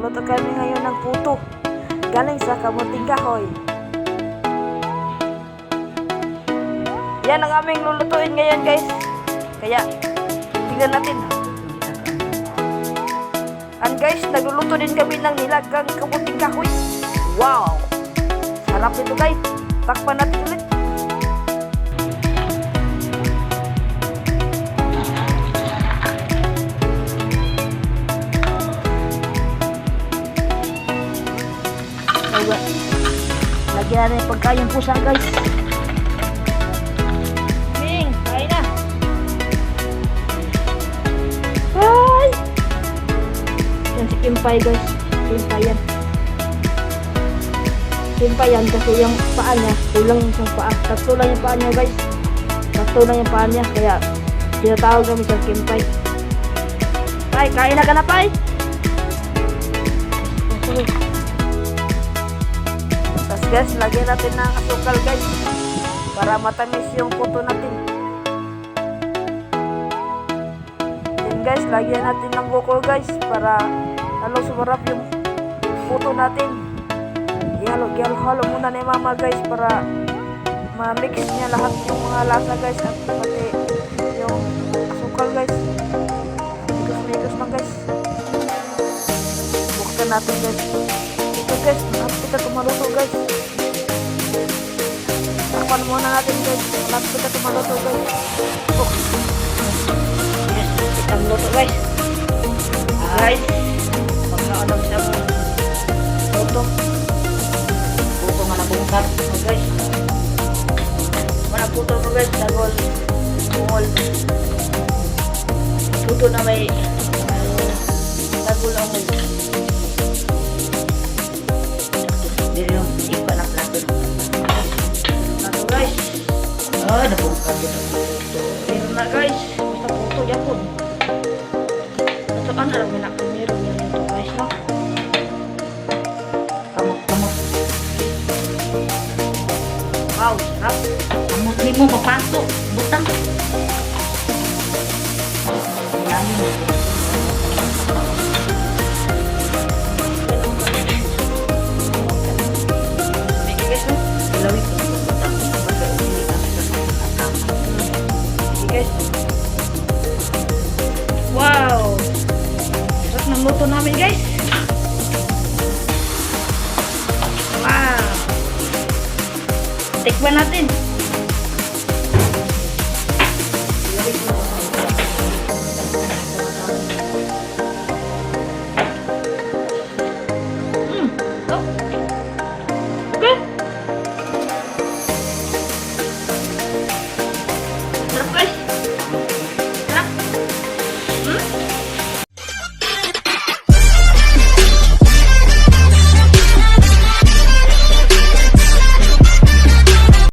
Magluluto kami ngayon ng puto. Galing sa kamuting kahoy. Yan ang aming lulutuin ngayon guys. Kaya, tingnan natin. And guys, nagluluto din kami ng nilagang kamuting kahoy. Wow! Sarap ito guys. Takpan natin ulit. Lagyan natin yung pagkain pusang guys. Ming, kain na. Hi! Yan si Kimpay guys. Kimpay yan. Kimpay yan kasi yung paa niya, kulang yung paa. Tatlo lang yung paa niya guys. Tatlo lang yung paa niya. Kaya tinatawag kami sa Kimpay. Pai, kain na ka na Pai. Tapos guys, lagyan natin ng asukal guys. Para matamis yung puto natin. Then guys, lagyan natin ng buko guys. Para lalong sumarap yung puto natin. Ihalo muna ni mama guys. Para ma-mix niya lahat yung mga lasa guys. At pati yung asukal guys. Migos lang guys. Buksan natin guys. Ito guys, malapit kita tumaluto guys. Takpan muna natin guys. Malapit kita tumaluto guys. Yes, kita maluto guys. Guys, pagkaanong siya mo luto. Puto nga nabungkat guys. Puto mo guys, dagol bungol. Puto na may dagol ang dito yung ipa na plato. Plato guys. Oh, nabungkat yun. Pero na guys, basta puto dyan po. Ito kan, alam na kung meron yun ito guys, no? Kamot. Wow, sarap. Kamot ni mo, mapasok. Butang. Yummy mo. Wow! Sarap ng luto namin guys. Wow! Tikman natin.